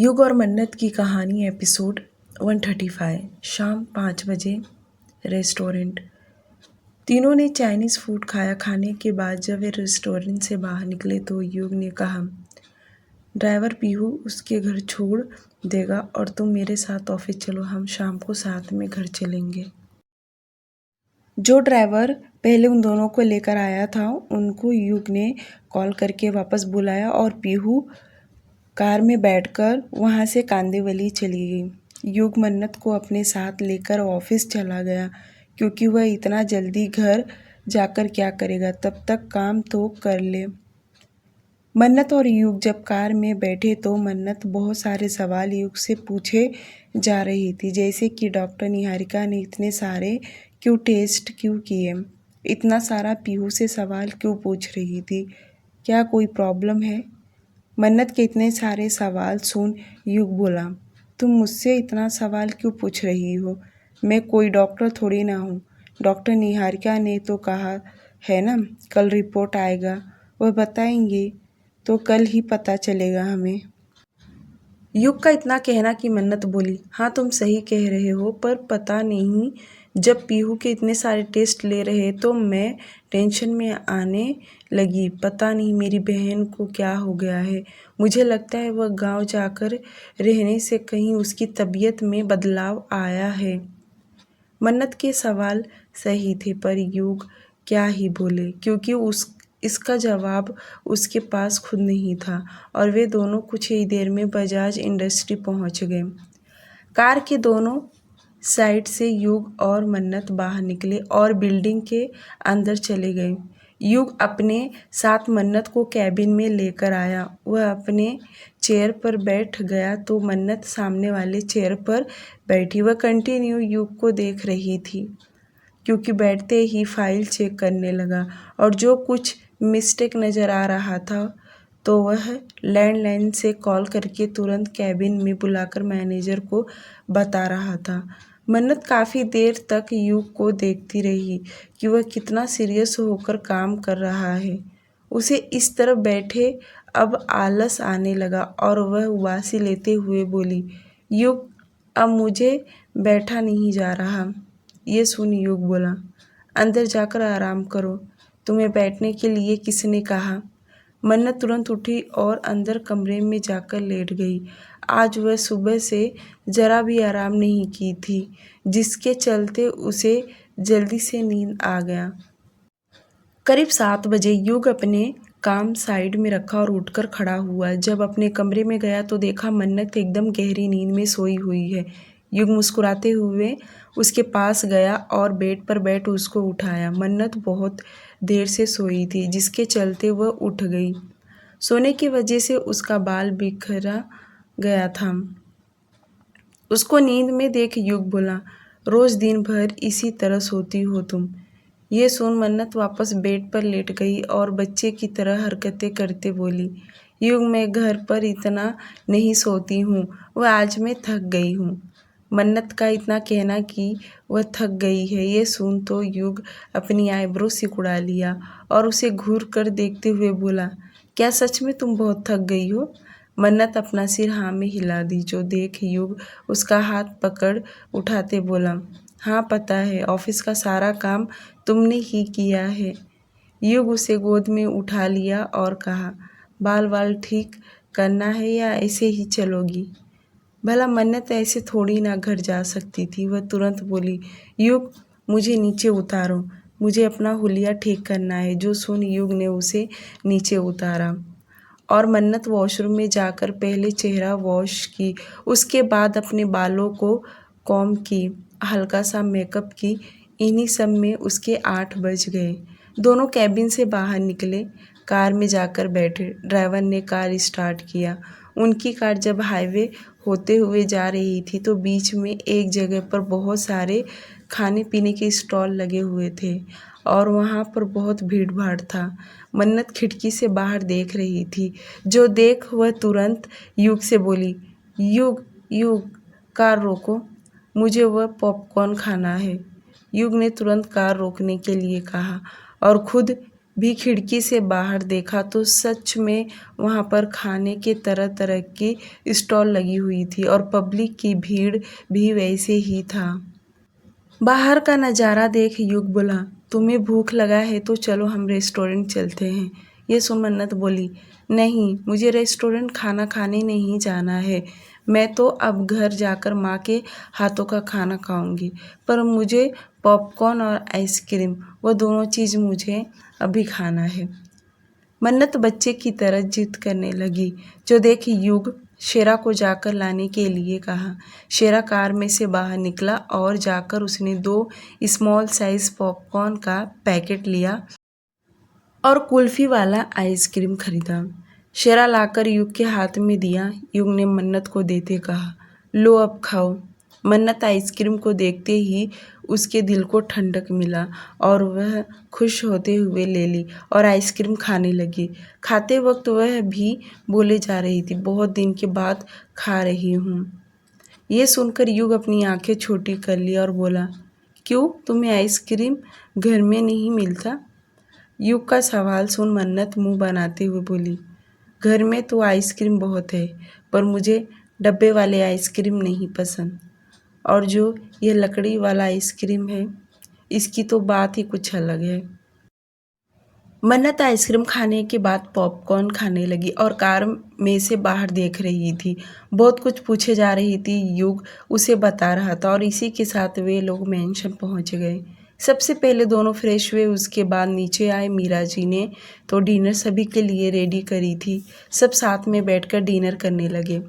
युग और मन्नत की कहानी एपिसोड 135। शाम 5 बजे रेस्टोरेंट। तीनों ने चाइनीज़ फूड खाया। खाने के बाद जब वे रेस्टोरेंट से बाहर निकले तो युग ने कहा, ड्राइवर पीहू उसके घर छोड़ देगा और तुम मेरे साथ ऑफिस चलो, हम शाम को साथ में घर चलेंगे। जो ड्राइवर पहले उन दोनों को लेकर आया था उनको युग ने कॉल करके वापस बुलाया और पीहू कार में बैठकर वहाँ से कांदिवली चली गई। युग मन्नत को अपने साथ लेकर ऑफिस चला गया क्योंकि वह इतना जल्दी घर जाकर क्या करेगा, तब तक काम तो कर ले। मन्नत और युग जब कार में बैठे तो मन्नत बहुत सारे सवाल युग से पूछे जा रही थी, जैसे कि डॉक्टर निहारिका ने इतने सारे टेस्ट क्यों किए, इतना सारा पीहू से सवाल क्यों पूछ रही थी, क्या कोई प्रॉब्लम है। मन्नत के इतने सारे सवाल सुन युग बोला, तुम मुझसे इतना सवाल क्यों पूछ रही हो, मैं कोई डॉक्टर थोड़ी ना हूँ। डॉक्टर निहारिका ने तो कहा है ना कल रिपोर्ट आएगा, वह बताएंगे तो कल ही पता चलेगा हमें। युग का इतना कहना कि मन्नत बोली, हाँ तुम सही कह रहे हो, पर पता नहीं जब पीहू के इतने सारे टेस्ट ले रहे तो मैं टेंशन में आने लगी। पता नहीं मेरी बहन को क्या हो गया है, मुझे लगता है वह गांव जाकर रहने से कहीं उसकी तबीयत में बदलाव आया है। मन्नत के सवाल सही थे पर युग क्या ही बोले, क्योंकि इसका जवाब उसके पास खुद नहीं था। और वे दोनों कुछ ही देर में बजाज इंडस्ट्री पहुंच गए। कार के दोनों साइड से युग और मन्नत बाहर निकले और बिल्डिंग के अंदर चले गए। युग अपने साथ मन्नत को कैबिन में लेकर आया। वह अपने चेयर पर बैठ गया तो मन्नत सामने वाले चेयर पर बैठी। वह कंटिन्यू युग को देख रही थी क्योंकि बैठते ही फाइल चेक करने लगा और जो कुछ मिस्टेक नज़र आ रहा था तो वह लैंडलाइन से कॉल करके तुरंत कैबिन में बुलाकर मैनेजर को बता रहा था। मन्नत काफ़ी देर तक युग को देखती रही कि वह कितना सीरियस होकर काम कर रहा है। उसे इस तरफ बैठे अब आलस आने लगा और वह उबासी लेते हुए बोली, युग अब मुझे बैठा नहीं जा रहा। ये सुन युग बोला, अंदर जाकर आराम करो, तुम्हें बैठने के लिए किसने कहा। मन्नत तुरंत उठी और अंदर कमरे में जाकर लेट गई। आज वह सुबह से जरा भी आराम नहीं की थी, जिसके चलते उसे जल्दी से नींद आ गया। करीब 7 बजे युग अपने काम साइड में रखा और उठकर खड़ा हुआ। जब अपने कमरे में गया तो देखा मन्नत एकदम गहरी नींद में सोई हुई है। युग मुस्कुराते हुए उसके पास गया और बेड पर बैठ उसको उठाया। मन्नत बहुत देर से सोई थी, जिसके चलते वह उठ गई। सोने की वजह से उसका बाल बिखरा गया था। उसको नींद में देख युग बोला, रोज़ दिन भर इसी तरह सोती हो तुम। ये सुन मन्नत वापस बेड पर लेट गई और बच्चे की तरह हरकतें करते बोली, युग मैं घर पर इतना नहीं सोती हूँ, वह आज मैं थक गई हूँ। मन्नत का इतना कहना कि वह थक गई है ये सुन तो युग अपनी आईब्रो सिकुड़ा लिया और उसे घूर कर देखते हुए बोला, क्या सच में तुम बहुत थक गई हो। मन्नत अपना सिर हाँ में हिला दी, जो देख युग उसका हाथ पकड़ उठाते बोला, हाँ पता है, ऑफिस का सारा काम तुमने ही किया है। युग उसे गोद में उठा लिया और कहा, बाल वाल ठीक करना है या ऐसे ही चलोगी। भला मन्नत ऐसे थोड़ी ना घर जा सकती थी। वह तुरंत बोली, युग मुझे नीचे उतारो, मुझे अपना हुलिया ठीक करना है। जो सुन युग ने उसे नीचे उतारा और मन्नत वॉशरूम में जाकर पहले चेहरा वॉश की, उसके बाद अपने बालों को कॉम्ब की, हल्का सा मेकअप की। इन्हीं सब में उसके 8 बज गए। दोनों कैबिन से बाहर निकले, कार में जाकर बैठे। ड्राइवर ने कार स्टार्ट किया। उनकी कार जब हाईवे होते हुए जा रही थी तो बीच में एक जगह पर बहुत सारे खाने पीने के स्टॉल लगे हुए थे और वहाँ पर बहुत भीड़ भाड़ था। मन्नत खिड़की से बाहर देख रही थी, जो देख वह तुरंत युग से बोली, युग युग कार रोको, मुझे वह पॉपकॉर्न खाना है। युग ने तुरंत कार रोकने के लिए कहा और खुद भी खिड़की से बाहर देखा तो सच में वहाँ पर खाने के तरह तरह की स्टॉल लगी हुई थी और पब्लिक की भीड़ भी वैसे ही था। बाहर का नज़ारा देख युग बोला, तुम्हें भूख लगा है तो चलो हम रेस्टोरेंट चलते हैं। ये सुन मन्नत बोली, नहीं, मुझे रेस्टोरेंट खाना खाने नहीं जाना है। मैं तो अब घर जाकर माँ के हाथों का खाना खाऊंगी। पर मुझे पॉपकॉर्न और आइसक्रीम, वो दोनों चीज़ मुझे अभी खाना है। मन्नत बच्चे की तरह जिद करने लगी, जो देख युग शेरा को जाकर लाने के लिए कहा। शेरा कार में से बाहर निकला और जाकर उसने 2 स्मॉल साइज पॉपकॉर्न का पैकेट लिया और कुल्फी वाला आइसक्रीम खरीदा। शेरा लाकर युग के हाथ में दिया। युग ने मन्नत को देते कहा, लो अब खाओ। मन्नत आइसक्रीम को देखते ही उसके दिल को ठंडक मिला और वह खुश होते हुए ले ली और आइसक्रीम खाने लगी। खाते वक्त वह भी बोले जा रही थी, बहुत दिन के बाद खा रही हूँ। ये सुनकर युग अपनी आंखें छोटी कर ली और बोला, क्यों, तुम्हें आइसक्रीम घर में नहीं मिलता? युग का सवाल सुन मन्नत मुंह बनाते हुए बोली, घर में तो आइसक्रीम बहुत है, पर मुझे डब्बे वाले आइसक्रीम नहीं पसंद। और जो यह लकड़ी वाला आइसक्रीम है, इसकी तो बात ही कुछ अलग है। मन्नत आइसक्रीम खाने के बाद पॉपकॉर्न खाने लगी और कार में से बाहर देख रही थी। बहुत कुछ पूछे जा रही थी, युग उसे बता रहा था और इसी के साथ वे लोग मैंशन पहुंच गए। सबसे पहले दोनों फ्रेश हुए, उसके बाद नीचे आए। मीरा जी ने तो डिनर सभी के लिए रेडी करी थी। सब साथ में बैठकर डिनर करने लगे।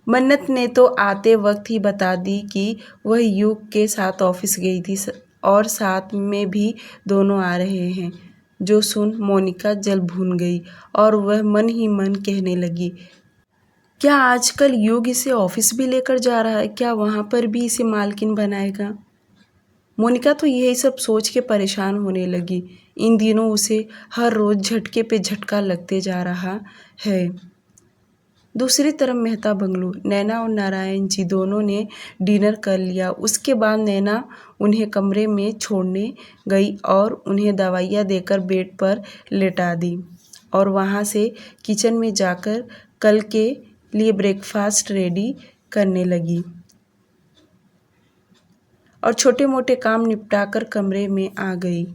मन्नत ने तो आते वक्त ही बता दी कि वह युग के साथ ऑफिस गई थी और साथ में भी दोनों आ रहे हैं। जो सुन मोनिका जल भून गई और वह मन ही मन कहने लगी, क्या आजकल युग इसे ऑफिस भी लेकर जा रहा है? क्या वहाँ पर भी इसे मालकिन बनाएगा? मोनिका तो यही सब सोच के परेशान होने लगी। इन दिनों उसे हर रोज झटके पे झटका लगते जा रहा है। दूसरी तरफ मेहता बंगलो, नैना और नारायण जी दोनों ने डिनर कर लिया। उसके बाद नैना उन्हें कमरे में छोड़ने गई और उन्हें दवाइयाँ देकर बेड पर लेटा दी और वहाँ से किचन में जाकर कल के लिए ब्रेकफास्ट रेडी करने लगी और छोटे मोटे काम निपटाकर कमरे में आ गई।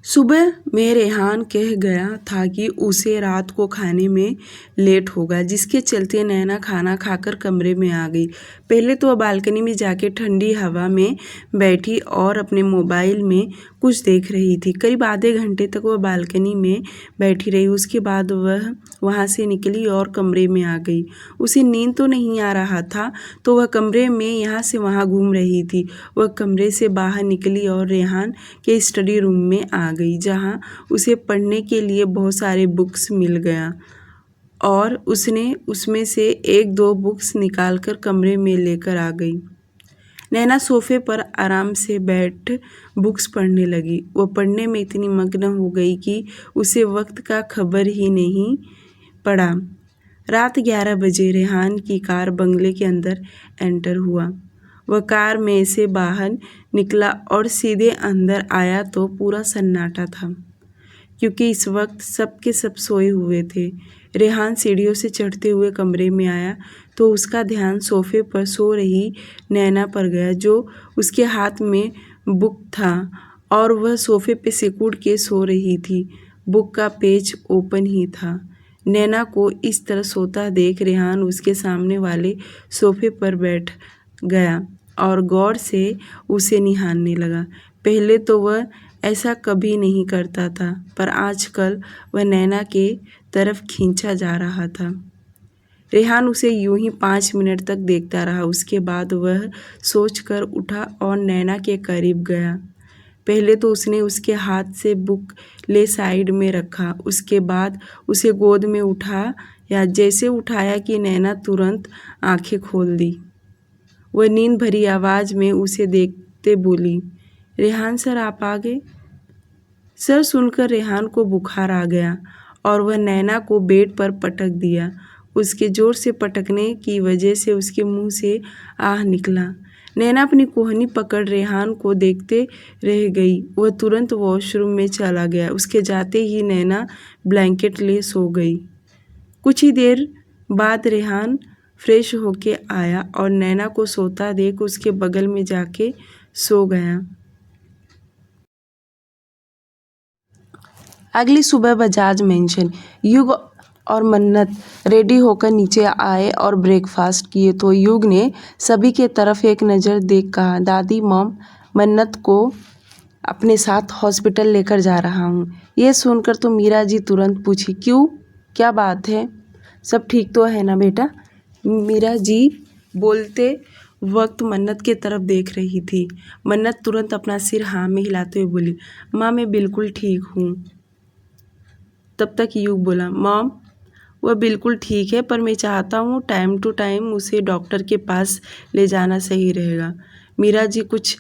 सुबह में रेहान कह गया था कि उसे रात को खाने में लेट होगा, जिसके चलते नैना खाना खाकर कमरे में आ गई। पहले तो वह बालकनी में जाके ठंडी हवा में बैठी और अपने मोबाइल में कुछ देख रही थी। करीब आधे घंटे तक वह बालकनी में बैठी रही। उसके बाद वह वहाँ से निकली और कमरे में आ गई। उसे नींद तो नहीं आ रहा था, तो वह कमरे में यहाँ से वहाँ घूम रही थी। वह कमरे से बाहर निकली और रेहान के स्टडी रूम में आ गई, जहाँ उसे पढ़ने के लिए बहुत सारे बुक्स मिल गया और उसने उसमें से 1-2 बुक्स निकालकर कमरे में लेकर आ गई। नैना सोफे पर आराम से बैठ बुक्स पढ़ने लगी। वह पढ़ने में इतनी मग्न हो गई कि उसे वक्त का खबर ही नहीं पड़ा। रात 11 बजे रेहान की कार बंगले के अंदर एंटर हुआ। वह कार में से बाहर निकला और सीधे अंदर आया तो पूरा सन्नाटा था, क्योंकि इस वक्त सब के सब सोए हुए थे। रेहान सीढ़ियों से चढ़ते हुए कमरे में आया तो उसका ध्यान सोफे पर सो रही नैना पर गया, जो उसके हाथ में बुक था और वह सोफे पे सिकुड़ के सो रही थी। बुक का पेज ओपन ही था। नैना को इस तरह सोता देख रेहान उसके सामने वाले सोफे पर बैठ गया और गौर से उसे निहारने लगा। पहले तो वह ऐसा कभी नहीं करता था, पर आजकल वह नैना के तरफ खींचा जा रहा था। रेहान उसे यूं ही 5 मिनट तक देखता रहा। उसके बाद वह सोचकर उठा और नैना के करीब गया। पहले तो उसने उसके हाथ से बुक ले साइड में रखा, उसके बाद उसे गोद में उठा या जैसे उठाया कि नैना तुरंत आंखें खोल दी। वह नींद भरी आवाज़ में उसे देखते बोली, रेहान सर, आप आ गए? सर सुनकर रेहान को बुखार आ गया और वह नैना को बेड पर पटक दिया। उसके ज़ोर से पटकने की वजह से उसके मुंह से आह निकला। नैना अपनी कोहनी पकड़ रेहान को देखते रह गई। वह तुरंत वॉशरूम में चला गया। उसके जाते ही नैना ब्लैंकेट ले सो गई। कुछ ही देर बाद रेहान फ्रेश होके आया और नैना को सोता देख उसके बगल में जाके सो गया। अगली सुबह बजाज मेंशन। युग और मन्नत रेडी होकर नीचे आए और ब्रेकफास्ट किए तो युग ने सभी के तरफ एक नज़र देख कहा, दादी मॉम, मन्नत को अपने साथ हॉस्पिटल लेकर जा रहा हूँ। ये सुनकर तो मीरा जी तुरंत पूछी, क्यों, क्या बात है? सब ठीक तो है ना बेटा? मीरा जी बोलते वक्त मन्नत के तरफ देख रही थी। मन्नत तुरंत अपना सिर हाँ में हिलाते हुए बोली, माँ मैं बिल्कुल ठीक हूँ। तब तक युग बोला, मॉम वह बिल्कुल ठीक है, पर मैं चाहता हूँ टाइम टू टाइम उसे डॉक्टर के पास ले जाना सही रहेगा। मीरा जी कुछ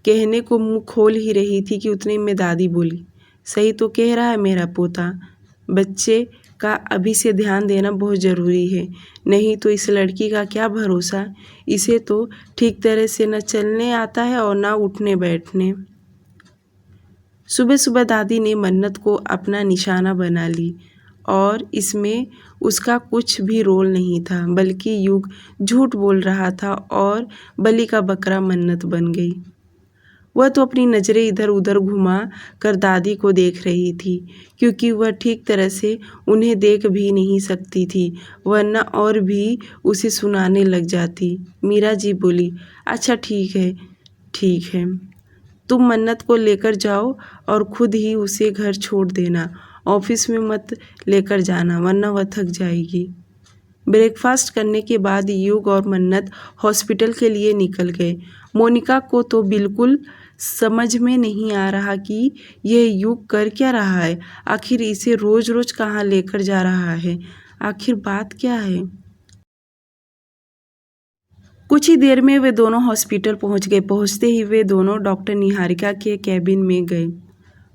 कहने को मुंह खोल ही रही थी कि उतने में दादी बोली, सही तो कह रहा है मेरा पोता, बच्चे का अभी से ध्यान देना बहुत ज़रूरी है, नहीं तो इस लड़की का क्या भरोसा, इसे तो ठीक तरह से न चलने आता है और न उठने बैठने। सुबह सुबह दादी ने मन्नत को अपना निशाना बना ली और इसमें उसका कुछ भी रोल नहीं था, बल्कि युग झूठ बोल रहा था और बलि का बकरा मन्नत बन गई। वह तो अपनी नज़रें इधर उधर घुमा कर दादी को देख रही थी, क्योंकि वह ठीक तरह से उन्हें देख भी नहीं सकती थी, वरना और भी उसे सुनाने लग जाती। मीरा जी बोली, अच्छा ठीक है, तुम मन्नत को लेकर जाओ और खुद ही उसे घर छोड़ देना, ऑफिस में मत लेकर जाना वरना वह थक जाएगी। ब्रेकफास्ट करने के बाद युग और मन्नत हॉस्पिटल के लिए निकल गए। मोनिका को तो बिल्कुल समझ में नहीं आ रहा कि यह युग कर क्या रहा है, आखिर इसे रोज रोज कहाँ लेकर जा रहा है, आखिर बात क्या है। कुछ ही देर में वे दोनों हॉस्पिटल पहुंच गए। पहुंचते ही वे दोनों डॉक्टर निहारिका के कैबिन में गए।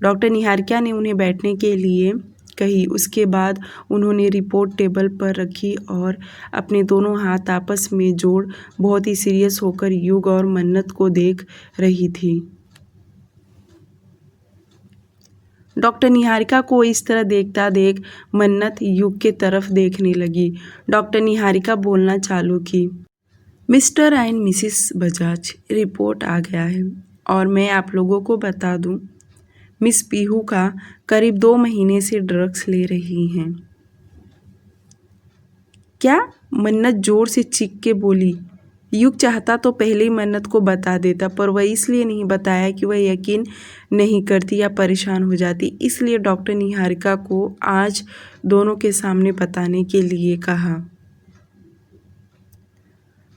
डॉक्टर निहारिका ने उन्हें बैठने के लिए कही। उसके बाद उन्होंने रिपोर्ट टेबल पर रखी और अपने दोनों हाथ आपस में जोड़ बहुत ही सीरियस होकर युग और मन्नत को देख रही थी। डॉक्टर निहारिका को इस तरह देखता देख मन्नत युग के तरफ देखने लगी। डॉक्टर निहारिका बोलना चालू की, Mr and Mrs Bajaj, report आ गया है और मैं आप लोगों को बता दूं, मिस पीहू का करीब 2 महीने से ड्रग्स ले रही हैं। क्या? मन्नत जोर से चीख के बोली। युग चाहता तो पहले ही मन्नत को बता देता, पर वह इसलिए नहीं बताया कि वह यकीन नहीं करती या परेशान हो जाती, इसलिए डॉक्टर निहारिका को आज दोनों के सामने बताने के लिए कहा।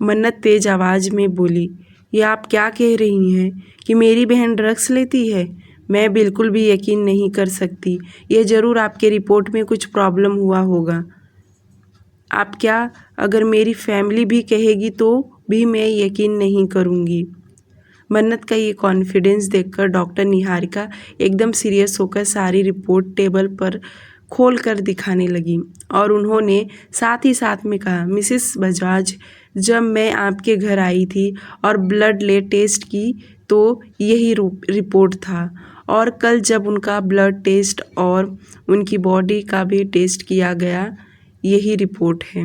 मन्नत तेज आवाज़ में बोली, ये आप क्या कह रही हैं कि मेरी बहन ड्रग्स लेती है? मैं बिल्कुल भी यकीन नहीं कर सकती। यह ज़रूर आपके रिपोर्ट में कुछ प्रॉब्लम हुआ होगा। आप क्या, अगर मेरी फैमिली भी कहेगी तो भी मैं यकीन नहीं करूँगी। मन्नत का ये कॉन्फिडेंस देखकर डॉक्टर निहारिका एकदम सीरियस होकर सारी रिपोर्ट टेबल पर खोल कर दिखाने लगी और उन्होंने साथ ही साथ में कहा, मिसेस बजाज, जब मैं आपके घर आई थी और ब्लड ले टेस्ट की तो यही रिपोर्ट था, और कल जब उनका ब्लड टेस्ट और उनकी बॉडी का भी टेस्ट किया गया, यही रिपोर्ट है।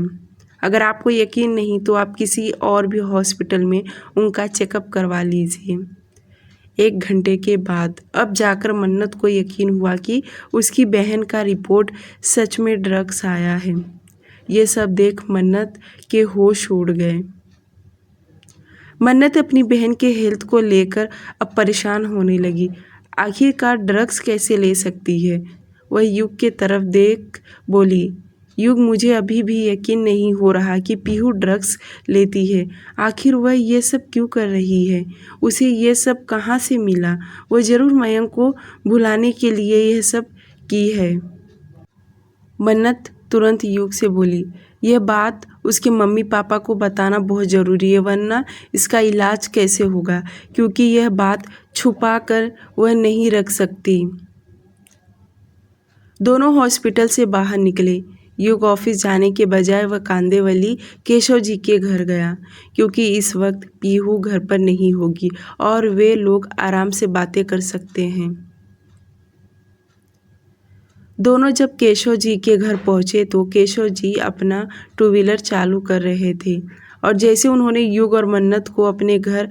अगर आपको यकीन नहीं तो आप किसी और भी हॉस्पिटल में उनका चेकअप करवा लीजिए। 1 घंटे के बाद अब जाकर मन्नत को यकीन हुआ कि उसकी बहन का रिपोर्ट सच में ड्रग्स आया है। ये सब देख मन्नत के होश उड़ गए। मन्नत अपनी बहन के हेल्थ को लेकर अब परेशान होने लगी। आखिरकार ड्रग्स कैसे ले सकती है? वह युग के तरफ देख बोली, युग, मुझे अभी भी यकीन नहीं हो रहा कि पीहू ड्रग्स लेती है। आखिर वह ये सब क्यों कर रही है? उसे ये सब कहाँ से मिला? वह ज़रूर मयंक को भुलाने के लिए यह सब की है। मन्नत तुरंत युग से बोली, यह बात उसके मम्मी पापा को बताना बहुत ज़रूरी है, वरना इसका इलाज कैसे होगा, क्योंकि यह बात छुपा कर वह नहीं रख सकती। दोनों हॉस्पिटल से बाहर निकले। युग ऑफिस जाने के बजाय वह कांदेवली केशव जी के घर गया, क्योंकि इस वक्त पीहू घर पर नहीं होगी और वे लोग आराम से बातें कर सकते हैं। दोनों जब केशव जी के घर पहुंचे तो केशव जी अपना टू व्हीलर चालू कर रहे थे और जैसे उन्होंने युग और मन्नत को अपने घर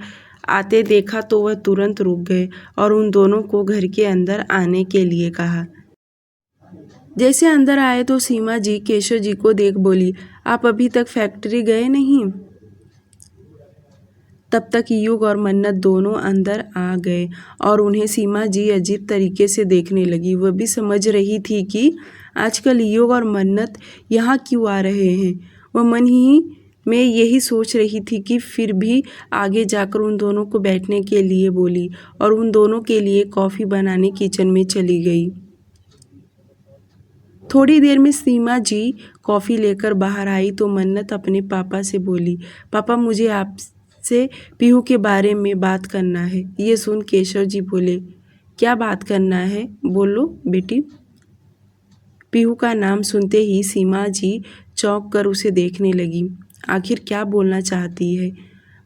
आते देखा तो वह तुरंत रुक गए और उन दोनों को घर के अंदर आने के लिए कहा। जैसे अंदर आए तो सीमा जी केशव जी को देख बोली, आप अभी तक फैक्ट्री गए नहीं? तब तक युग और मन्नत दोनों अंदर आ गए और उन्हें सीमा जी अजीब तरीके से देखने लगी। वह भी समझ रही थी कि आजकल युग और मन्नत यहाँ क्यों आ रहे हैं। वह मन ही में यही सोच रही थी कि फिर भी आगे जाकर उन दोनों को बैठने के लिए बोली और उन दोनों के लिए कॉफ़ी बनाने किचन में चली गई। थोड़ी देर में सीमा जी कॉफ़ी लेकर बाहर आई तो मन्नत अपने पापा से बोली, पापा मुझे आपसे पीहू के बारे में बात करना है। ये सुन केशव जी बोले, क्या बात करना है, बोलो बेटी। पीहू का नाम सुनते ही सीमा जी चौंक कर उसे देखने लगी। आखिर क्या बोलना चाहती है।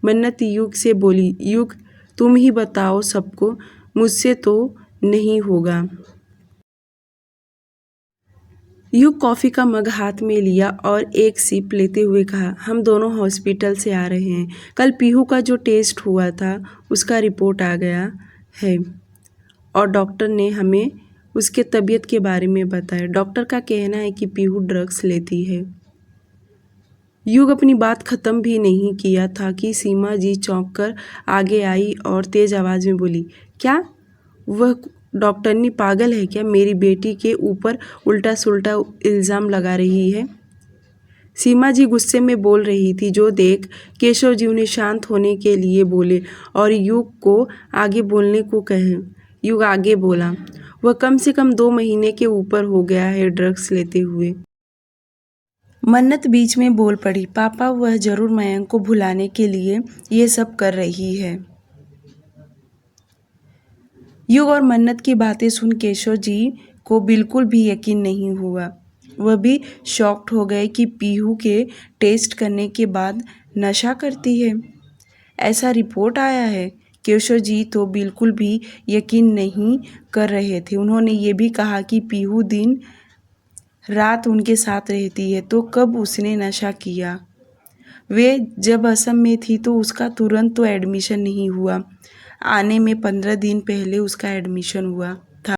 मन्नत युग से बोली, युग तुम ही बताओ सबको, मुझसे तो नहीं होगा। युग कॉफ़ी का मग हाथ में लिया और एक सिप लेते हुए कहा, हम दोनों हॉस्पिटल से आ रहे हैं। कल पीहू का जो टेस्ट हुआ था उसका रिपोर्ट आ गया है और डॉक्टर ने हमें उसके तबीयत के बारे में बताया। डॉक्टर का कहना है कि पीहू ड्रग्स लेती है। युग अपनी बात ख़त्म भी नहीं किया था कि सीमा जी चौंक कर आगे आई और तेज़ आवाज़ में बोली, क्या वह डॉक्टरनी पागल है क्या? मेरी बेटी के ऊपर उल्टा सुल्टा इल्ज़ाम लगा रही है। सीमा जी गुस्से में बोल रही थी, जो देख केशव जी उन्हें शांत होने के लिए बोले और युग को आगे बोलने को कहे। युग आगे बोला, वह कम से कम 2 महीने के ऊपर हो गया है ड्रग्स लेते हुए। मन्नत बीच में बोल पड़ी, पापा वह ज़रूर मयंक को भुलाने के लिए ये सब कर रही है। युग और मन्नत की बातें सुन केशव जी को बिल्कुल भी यकीन नहीं हुआ। वह भी शॉक्ड हो गए कि पीहू के टेस्ट करने के बाद नशा करती है, ऐसा रिपोर्ट आया है। केशव जी तो बिल्कुल भी यकीन नहीं कर रहे थे। उन्होंने ये भी कहा कि पीहू दिन रात उनके साथ रहती है, तो कब उसने नशा किया? वे जब असम में थी तो उसका तुरंत तो एडमिशन नहीं हुआ। आने में 15 दिन पहले उसका एडमिशन हुआ था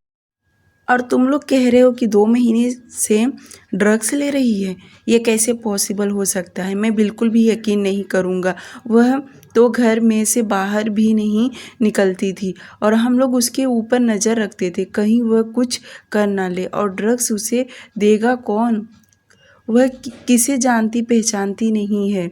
और तुम लोग कह रहे हो कि 2 महीने से ड्रग्स ले रही है। ये कैसे पॉसिबल हो सकता है? मैं बिल्कुल भी यकीन नहीं करूँगा। वह तो घर में से बाहर भी नहीं निकलती थी और हम लोग उसके ऊपर नज़र रखते थे, कहीं वह कुछ कर ना ले। और ड्रग्स उसे देगा कौन? वह किसे जानती पहचानती नहीं है।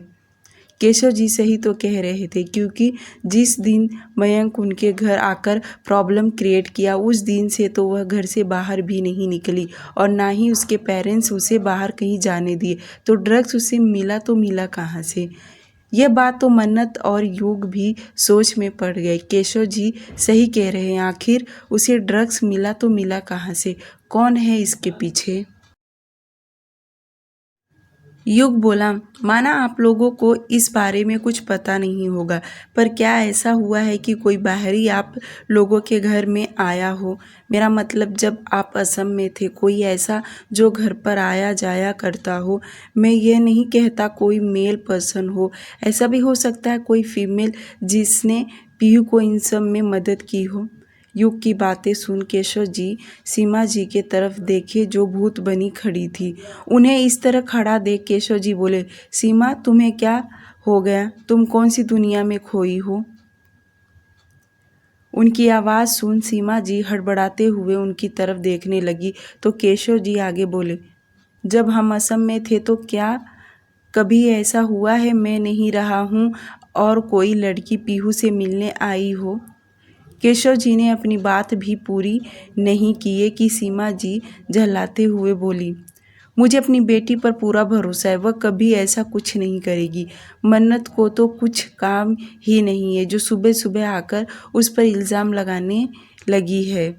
केशव जी सही तो कह रहे थे, क्योंकि जिस दिन मयंक उनके घर आकर प्रॉब्लम क्रिएट किया उस दिन से तो वह घर से बाहर भी नहीं निकली और ना ही उसके पेरेंट्स उसे बाहर कहीं जाने दिए। तो ड्रग्स उसे मिला तो मिला कहाँ से? यह बात तो मन्नत और युग भी सोच में पड़ गए। केशव जी सही कह रहे हैं, आखिर उसे ड्रग्स मिला तो मिला कहाँ से? कौन है इसके पीछे? युग बोला, माना आप लोगों को इस बारे में कुछ पता नहीं होगा, पर क्या ऐसा हुआ है कि कोई बाहरी आप लोगों के घर में आया हो? मेरा मतलब जब आप असम में थे, कोई ऐसा जो घर पर आया जाया करता हो। मैं ये नहीं कहता कोई मेल पर्सन हो, ऐसा भी हो सकता है कोई फीमेल जिसने पीहू को इन सब में मदद की हो। युग की बातें सुन केशव जी सीमा जी के तरफ देखे, जो भूत बनी खड़ी थी। उन्हें इस तरह खड़ा देख केशव जी बोले, सीमा तुम्हें क्या हो गया? तुम कौन सी दुनिया में खोई हो? उनकी आवाज़ सुन सीमा जी हड़बड़ाते हुए उनकी तरफ देखने लगी तो केशव जी आगे बोले, जब हम असम में थे तो क्या कभी ऐसा हुआ है मैं नहीं रहा हूँ और कोई लड़की पीहू से मिलने आई हो? केशव जी ने अपनी बात भी पूरी नहीं किए कि सीमा जी झल्लाते हुए बोली, मुझे अपनी बेटी पर पूरा भरोसा है, वह कभी ऐसा कुछ नहीं करेगी। मन्नत को तो कुछ काम ही नहीं है जो सुबह सुबह आकर उस पर इल्ज़ाम लगाने लगी है।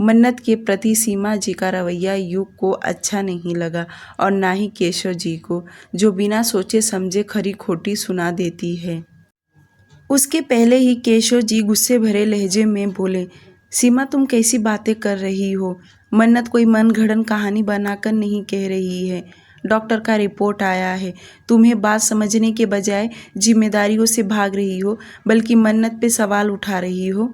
मन्नत के प्रति सीमा जी का रवैया युग को अच्छा नहीं लगा और ना ही केशव जी को, जो बिना सोचे समझे खरी खोटी सुना देती है। उसके पहले ही केशव जी गुस्से भरे लहजे में बोले, सीमा तुम कैसी बातें कर रही हो? मन्नत कोई मनगढ़ंत कहानी बनाकर नहीं कह रही है। डॉक्टर का रिपोर्ट आया है। तुम्हें बात समझने के बजाय जिम्मेदारियों से भाग रही हो, बल्कि मन्नत पे सवाल उठा रही हो।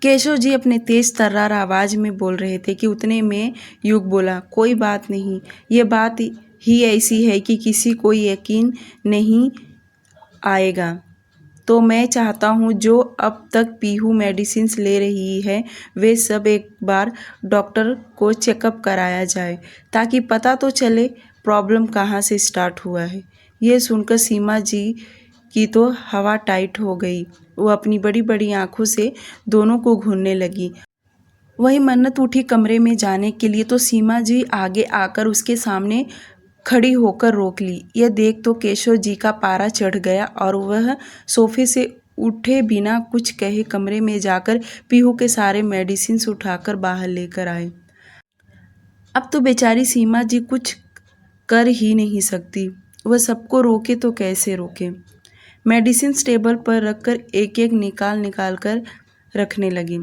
केशव जी अपने तेज तर्रार आवाज में बोल रहे थे कि उतने में युग बोला, कोई बात नहीं, ये बात ही ऐसी है कि किसी को यकीन नहीं आएगा। तो मैं चाहता हूँ जो अब तक पीहू मेडिसिन्स ले रही है वे सब एक बार डॉक्टर को चेकअप कराया जाए, ताकि पता तो चले प्रॉब्लम कहाँ से स्टार्ट हुआ है। ये सुनकर सीमा जी की तो हवा टाइट हो गई। वो अपनी बड़ी बड़ी आंखों से दोनों को घूरने लगी। वही मन्नत उठी कमरे में जाने के लिए तो सीमा जी आगे आकर उसके सामने खड़ी होकर रोक ली। यह देख तो केशव जी का पारा चढ़ गया और वह सोफे से उठे बिना कुछ कहे कमरे में जाकर पीहू के सारे मेडिसिन्स उठाकर बाहर लेकर आए। अब तो बेचारी सीमा जी कुछ कर ही नहीं सकती। वह सबको रोके तो कैसे रोके। मेडिसिन्स टेबल पर रखकर एक एक निकाल निकाल कर रखने लगी।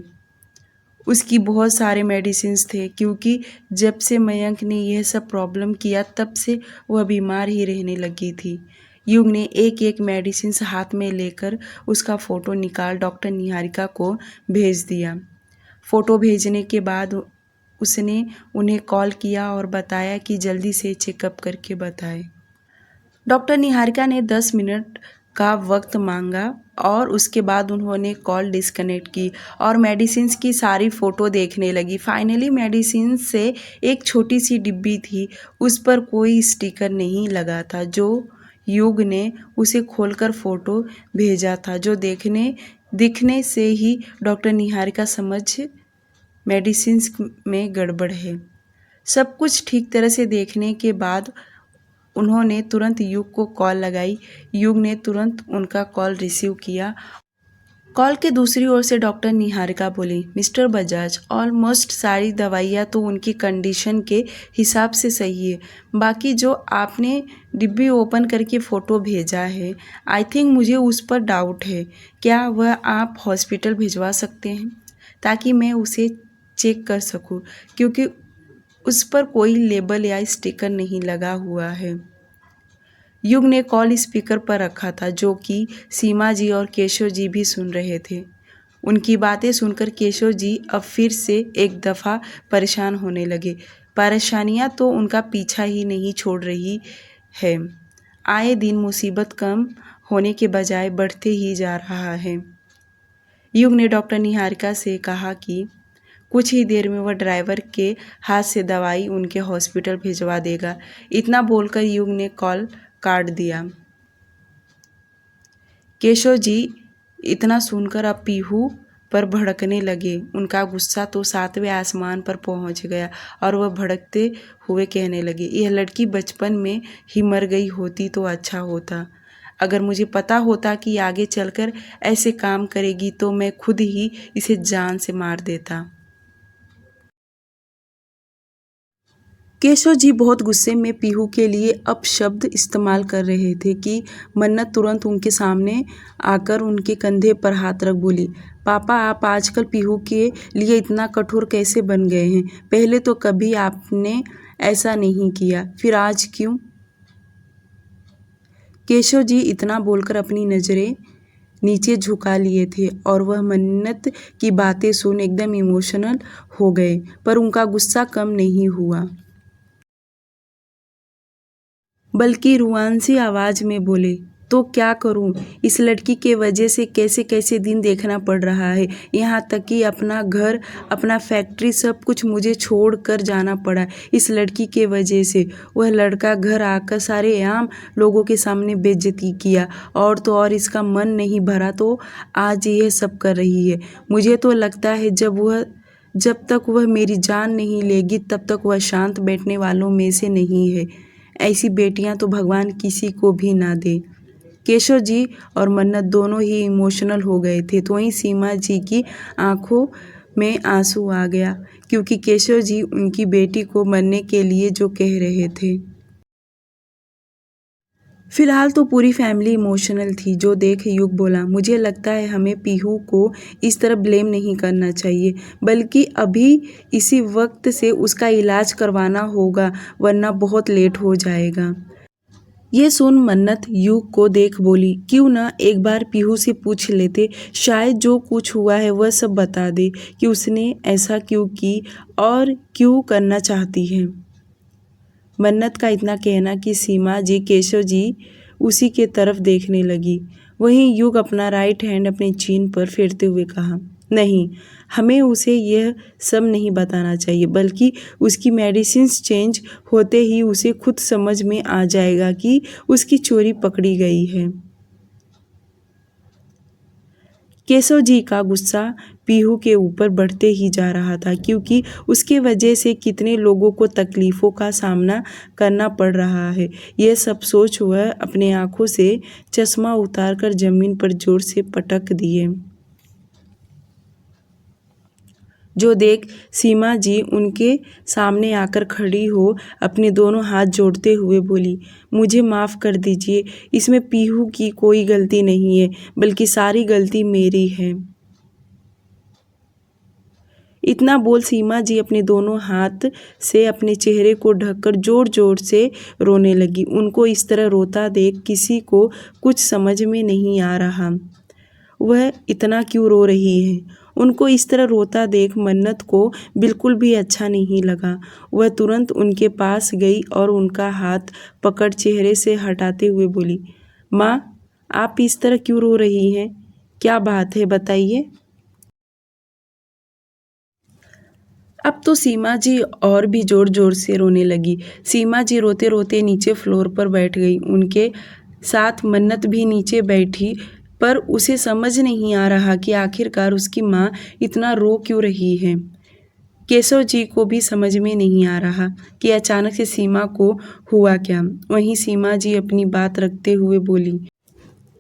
उसकी बहुत सारे मेडिसिन्स थे, क्योंकि जब से मयंक ने यह सब प्रॉब्लम किया तब से वह बीमार ही रहने लगी थी। युग ने एक एक मेडिसिन्स हाथ में लेकर उसका फ़ोटो निकाल डॉक्टर निहारिका को भेज दिया। फ़ोटो भेजने के बाद उसने उन्हें कॉल किया और बताया कि जल्दी से चेकअप करके बताएं। डॉक्टर निहारिका ने 10 मिनट का वक्त मांगा और उसके बाद उन्होंने कॉल डिस्कनेक्ट की और मेडिसिन्स की सारी फ़ोटो देखने लगी। फाइनली मेडिसिन्स से एक छोटी सी डिब्बी थी, उस पर कोई स्टिकर नहीं लगा था, जो युग ने उसे खोलकर फ़ोटो भेजा था, जो दिखने से ही डॉक्टर निहारिका समझ मेडिसिन्स में गड़बड़ है। सब कुछ ठीक तरह से देखने के बाद उन्होंने तुरंत युग को कॉल लगाई। युग ने तुरंत उनका कॉल रिसीव किया। कॉल के दूसरी ओर से डॉक्टर निहारिका बोली, मिस्टर बजाज, ऑलमोस्ट सारी दवाइयाँ तो उनकी कंडीशन के हिसाब से सही है। बाकी जो आपने डिब्बी ओपन करके फ़ोटो भेजा है, आई थिंक मुझे उस पर डाउट है। क्या वह आप हॉस्पिटल भिजवा सकते हैं, ताकि मैं उसे चेक कर सकूं, क्योंकि उस पर कोई लेबल या स्टिकर नहीं लगा हुआ है। युग ने कॉल स्पीकर पर रखा था, जो कि सीमा जी और केशव जी भी सुन रहे थे। उनकी बातें सुनकर केशव जी अब फिर से एक दफ़ा परेशान होने लगे। परेशानियां तो उनका पीछा ही नहीं छोड़ रही है। आए दिन मुसीबत कम होने के बजाय बढ़ते ही जा रहा है। युग ने डॉक्टर निहारिका से कहा कि कुछ ही देर में वह ड्राइवर के हाथ से दवाई उनके हॉस्पिटल भिजवा देगा। इतना बोलकर युग ने कॉल काट दिया। केशव जी इतना सुनकर अब पीहू पर भड़कने लगे। उनका गुस्सा तो 7वें आसमान पर पहुंच गया और वह भड़कते हुए कहने लगे, यह लड़की बचपन में ही मर गई होती तो अच्छा होता। अगर मुझे पता होता कि आगे चलकर ऐसे काम करेगी तो मैं खुद ही इसे जान से मार देता। केशव जी बहुत गुस्से में पीहू के लिए अपशब्द इस्तेमाल कर रहे थे कि मन्नत तुरंत उनके सामने आकर उनके कंधे पर हाथ रख बोली, पापा आप आजकल पीहू के लिए इतना कठोर कैसे बन गए हैं? पहले तो कभी आपने ऐसा नहीं किया, फिर आज क्यों? केशव जी इतना बोलकर अपनी नज़रें नीचे झुका लिए थे और वह मन्नत की बातें सुन एकदम इमोशनल हो गए, पर उनका गुस्सा कम नहीं हुआ। बल्कि रुआंसी आवाज़ में बोले, तो क्या करूं? इस लड़की के वजह से कैसे कैसे दिन देखना पड़ रहा है। यहाँ तक कि अपना घर, अपना फैक्ट्री, सब कुछ मुझे छोड़ कर जाना पड़ा इस लड़की के वजह से। वह लड़का घर आकर सारे आम लोगों के सामने बेइज्जती किया, और तो और इसका मन नहीं भरा तो आज यह सब कर रही है। मुझे तो लगता है जब तक वह मेरी जान नहीं लेगी तब तक वह शांत बैठने वालों में से नहीं है। ऐसी बेटियां तो भगवान किसी को भी ना दे। केशव जी और मन्नत दोनों ही इमोशनल हो गए थे। तो वहीं सीमा जी की आंखों में आंसू आ गया, क्योंकि केशव जी उनकी बेटी को मरने के लिए जो कह रहे थे। फिलहाल तो पूरी फैमिली इमोशनल थी। जो देख युग बोला, मुझे लगता है हमें पीहू को इस तरह ब्लेम नहीं करना चाहिए, बल्कि अभी इसी वक्त से उसका इलाज करवाना होगा, वरना बहुत लेट हो जाएगा। ये सुन मन्नत युग को देख बोली, क्यों ना एक बार पीहू से पूछ लेते, शायद जो कुछ हुआ है वह सब बता दे कि उसने ऐसा क्यों की और क्यों करना चाहती है। मन्नत का इतना कहना कि सीमा जी केशव जी उसी के तरफ देखने लगी। वहीं युग अपना राइट हैंड अपने चीन पर फेरते हुए कहा, नहीं, हमें उसे यह सब नहीं बताना चाहिए, बल्कि उसकी मेडिसिन्स चेंज होते ही उसे खुद समझ में आ जाएगा कि उसकी चोरी पकड़ी गई है। केशव जी का गुस्सा पीहू के ऊपर बढ़ते ही जा रहा था, क्योंकि उसके वजह से कितने लोगों को तकलीफ़ों का सामना करना पड़ रहा है। यह सब सोच वह अपने आँखों से चश्मा उतारकर ज़मीन पर ज़ोर से पटक दिए। जो देख सीमा जी उनके सामने आकर खड़ी हो अपने दोनों हाथ जोड़ते हुए बोली, मुझे माफ़ कर दीजिए, इसमें पीहू की कोई गलती नहीं है, बल्कि सारी गलती मेरी है। इतना बोल सीमा जी अपने दोनों हाथ से अपने चेहरे को ढककर जोर जोर से रोने लगी। उनको इस तरह रोता देख किसी को कुछ समझ में नहीं आ रहा, वह इतना क्यों रो रही है। उनको इस तरह रोता देख मन्नत को बिल्कुल भी अच्छा नहीं लगा। वह तुरंत उनके पास गई और उनका हाथ पकड़ चेहरे से हटाते हुए बोली, माँ, आप इस तरह क्यों रो रही हैं? क्या बात है, बताइए। अब तो सीमा जी और भी ज़ोर ज़ोर से रोने लगी। सीमा जी रोते रोते नीचे फ्लोर पर बैठ गई। उनके साथ मन्नत भी नीचे बैठी, पर उसे समझ नहीं आ रहा कि आखिरकार उसकी माँ इतना रो क्यों रही है। केशव जी को भी समझ में नहीं आ रहा कि अचानक से सीमा को हुआ क्या। वहीं सीमा जी अपनी बात रखते हुए बोली,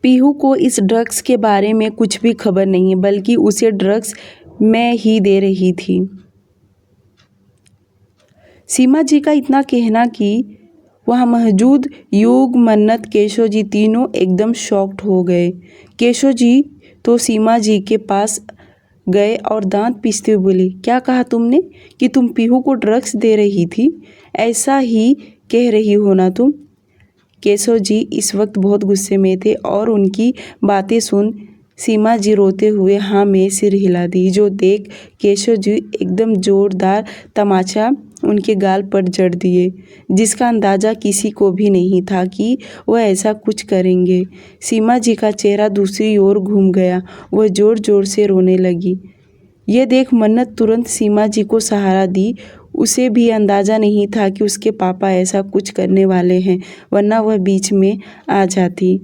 पीहू को इस ड्रग्स के बारे में कुछ भी खबर नहीं है, बल्कि उसे ड्रग्स मैं ही दे रही थी। सीमा जी का इतना कहना कि वहाँ मौजूद युग, मन्नत, केशव जी तीनों एकदम शॉक्ड हो गए। केशव जी तो सीमा जी के पास गए और दांत पीसते हुए बोले, क्या कहा तुमने कि तुम पीहू को ड्रग्स दे रही थी? ऐसा ही कह रही हो ना तुम? केशव जी इस वक्त बहुत गुस्से में थे और उनकी बातें सुन सीमा जी रोते हुए हाँ में सिर हिला दी। जो देख केशव जी एकदम जोरदार तमाचा उनके गाल पर जड़ दिए, जिसका अंदाज़ा किसी को भी नहीं था कि वह ऐसा कुछ करेंगे। सीमा जी का चेहरा दूसरी ओर घूम गया, वह ज़ोर ज़ोर से रोने लगी। यह देख मन्नत तुरंत सीमा जी को सहारा दी। उसे भी अंदाज़ा नहीं था कि उसके पापा ऐसा कुछ करने वाले हैं, वरना वह बीच में आ जाती।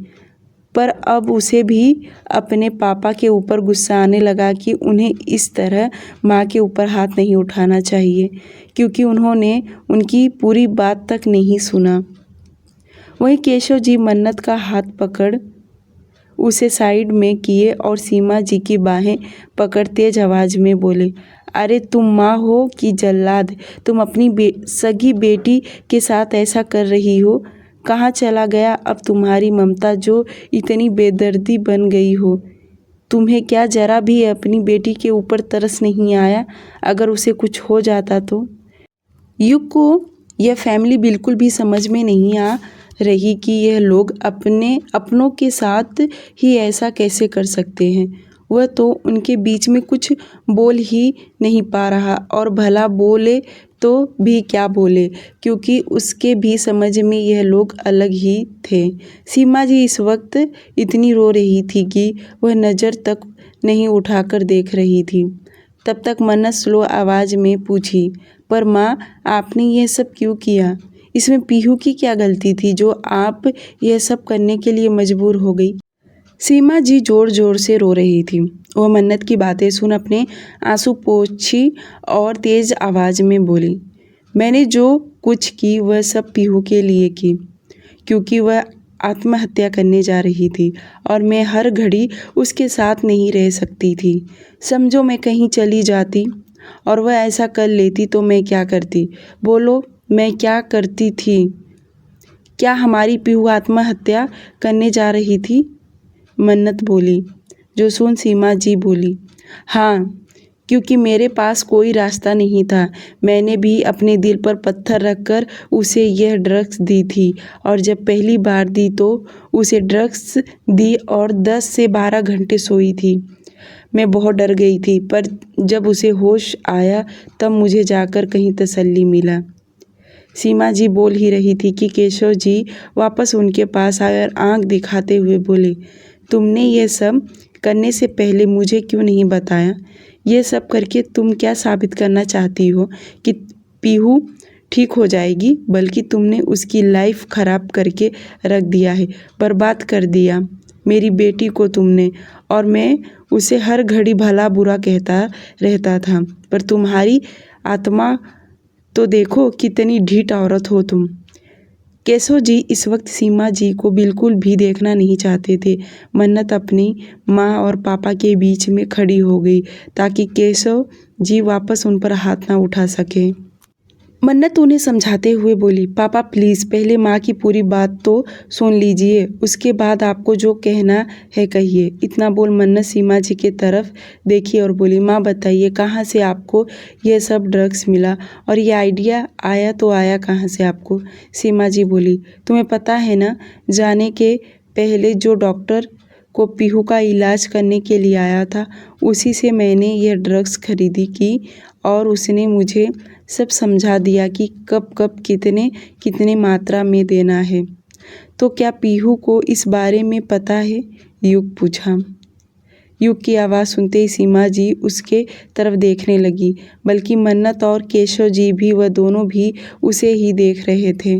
पर अब उसे भी अपने पापा के ऊपर गुस्सा आने लगा कि उन्हें इस तरह माँ के ऊपर हाथ नहीं उठाना चाहिए, क्योंकि उन्होंने उनकी पूरी बात तक नहीं सुना। वहीं केशव जी मन्नत का हाथ पकड़ उसे साइड में किए और सीमा जी की बाहें पकड़ तेज आवाज़ में बोले, अरे तुम माँ हो कि जल्लाद? तुम अपनी सगी बेटी के साथ ऐसा कर रही हो? कहाँ चला गया अब तुम्हारी ममता जो इतनी बेदर्दी बन गई हो? तुम्हें क्या ज़रा भी अपनी बेटी के ऊपर तरस नहीं आया? अगर उसे कुछ हो जाता तो? युग को यह फैमिली बिल्कुल भी समझ में नहीं आ रही कि यह लोग अपनों के साथ ही ऐसा कैसे कर सकते हैं। वह तो उनके बीच में कुछ बोल ही नहीं पा रहा, और भला बोले तो भी क्या बोले, क्योंकि उसके भी समझ में यह लोग अलग ही थे। सीमा जी इस वक्त इतनी रो रही थी कि वह नज़र तक नहीं उठाकर देख रही थी। तब तक मन्नत स्लो आवाज़ में पूछी, पर माँ, आपने यह सब क्यों किया? इसमें पीहू की क्या गलती थी जो आप यह सब करने के लिए मजबूर हो गई? सीमा जी ज़ोर ज़ोर से रो रही थी। वह मन्नत की बातें सुन अपने आंसू पोंछी और तेज़ आवाज़ में बोली, मैंने जो कुछ की वह सब पीहू के लिए की, क्योंकि वह आत्महत्या करने जा रही थी और मैं हर घड़ी उसके साथ नहीं रह सकती थी। समझो मैं कहीं चली जाती और वह ऐसा कर लेती तो मैं क्या करती? बोलो मैं क्या करती थी? क्या हमारी पीहू आत्महत्या करने जा रही थी? मन्नत बोली। जो सुन सीमा जी बोली, हाँ, क्योंकि मेरे पास कोई रास्ता नहीं था। मैंने भी अपने दिल पर पत्थर रखकर उसे यह ड्रग्स दी थी और जब पहली बार दी तो उसे ड्रग्स दी और 10 से 12 घंटे सोई थी। मैं बहुत डर गई थी, पर जब उसे होश आया तब मुझे जाकर कहीं तसल्ली मिला। सीमा जी बोल ही रही थी कि केशव जी वापस उनके पास आए और आंख दिखाते हुए बोले, तुमने ये सब करने से पहले मुझे क्यों नहीं बताया? ये सब करके तुम क्या साबित करना चाहती हो कि पीहू ठीक हो जाएगी? बल्कि तुमने उसकी लाइफ खराब करके रख दिया है, बर्बाद कर दिया मेरी बेटी को तुमने। और मैं उसे हर घड़ी भला बुरा कहता रहता था, पर तुम्हारी आत्मा तो देखो कितनी ढीठ औरत हो तुम। केशव जी इस वक्त सीमा जी को बिल्कुल भी देखना नहीं चाहते थे। मन्नत अपनी माँ और पापा के बीच में खड़ी हो गई ताकि केशव जी वापस उन पर हाथ ना उठा सके। मन्नत उन्हें समझाते हुए बोली, पापा प्लीज़ पहले माँ की पूरी बात तो सुन लीजिए, उसके बाद आपको जो कहना है कहिए। इतना बोल मन्नत सीमा जी की तरफ देखी और बोली, माँ बताइए कहाँ से आपको यह सब ड्रग्स मिला और ये आइडिया आया तो आया कहाँ से आपको? सीमा जी बोली, तुम्हें पता है ना, जाने के पहले जो डॉक्टर को पीहू का इलाज करने के लिए आया था उसी से मैंने यह ड्रग्स खरीदी की और उसने मुझे सब समझा दिया कि कब कब कितने कितने मात्रा में देना है। तो क्या पीहू को इस बारे में पता है? युग पूछा। युग की आवाज़ सुनते ही सीमा जी उसके तरफ देखने लगी, बल्कि मन्नत और केशव जी भी, वह दोनों भी उसे ही देख रहे थे।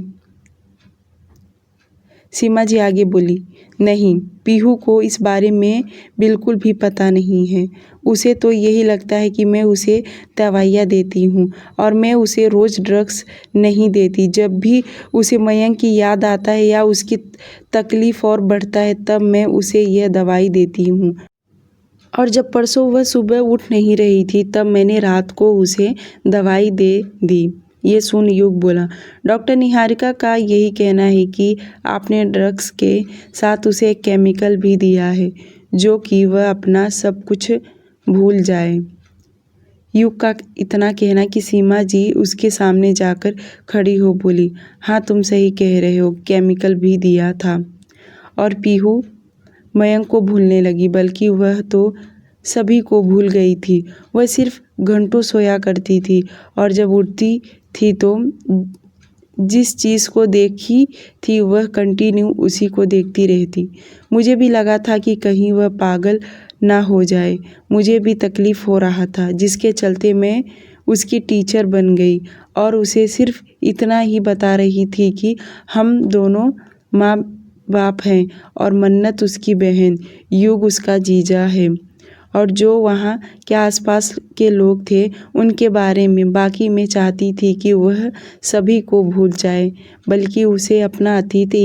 सीमा जी आगे बोली, नहीं, पीहू को इस बारे में बिल्कुल भी पता नहीं है। उसे तो यही लगता है कि मैं उसे दवाइयाँ देती हूँ और मैं उसे रोज़ ड्रग्स नहीं देती। जब भी उसे मयंक की याद आता है या उसकी तकलीफ़ और बढ़ता है तब मैं उसे यह दवाई देती हूँ। और जब परसों वह सुबह उठ नहीं रही थी तब मैंने रात को उसे दवाई दे दी। ये सुन युग बोला, डॉक्टर निहारिका का यही कहना है कि आपने ड्रग्स के साथ उसे एक केमिकल भी दिया है जो कि वह अपना सब कुछ भूल जाए। युग का इतना कहना कि सीमा जी उसके सामने जाकर खड़ी हो बोली, हाँ तुम सही कह रहे हो, केमिकल भी दिया था। और पीहू मयंक को भूलने लगी, बल्कि वह तो सभी को भूल गई थी। वह सिर्फ घंटों सोया करती थी और जब उठती थी तो जिस चीज़ को देखी थी वह कंटिन्यू उसी को देखती रहती। मुझे भी लगा था कि कहीं वह पागल ना हो जाए। मुझे भी तकलीफ़ हो रहा था, जिसके चलते मैं उसकी टीचर बन गई और उसे सिर्फ इतना ही बता रही थी कि हम दोनों माँ बाप हैं और मन्नत उसकी बहन, युग उसका जीजा है और जो वहाँ के आसपास के लोग थे उनके बारे में। बाकी मैं चाहती थी कि वह सभी को भूल जाए, बल्कि उसे अपना अतीत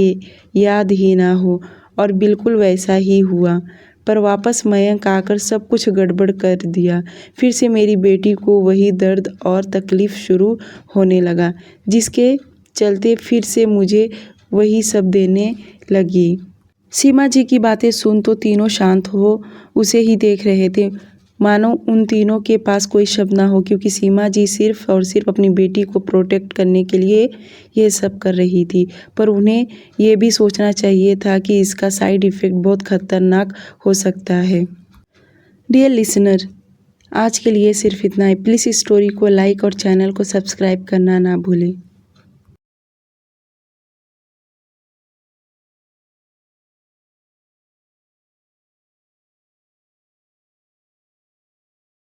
याद ही ना हो, और बिल्कुल वैसा ही हुआ। पर वापस मयंक आकर सब कुछ गड़बड़ कर दिया। फिर से मेरी बेटी को वही दर्द और तकलीफ़ शुरू होने लगा, जिसके चलते फिर से मुझे वही सब देने लगी। सीमा जी की बातें सुन तो तीनों शांत हो उसे ही देख रहे थे, मानो उन तीनों के पास कोई शब्द ना हो, क्योंकि सीमा जी सिर्फ और सिर्फ अपनी बेटी को प्रोटेक्ट करने के लिए ये सब कर रही थी। पर उन्हें ये भी सोचना चाहिए था कि इसका साइड इफ़ेक्ट बहुत ख़तरनाक हो सकता है। डियर लिसनर, आज के लिए सिर्फ इतना ही। प्लीज़ इस स्टोरी को लाइक और चैनल को सब्सक्राइब करना ना भूलें।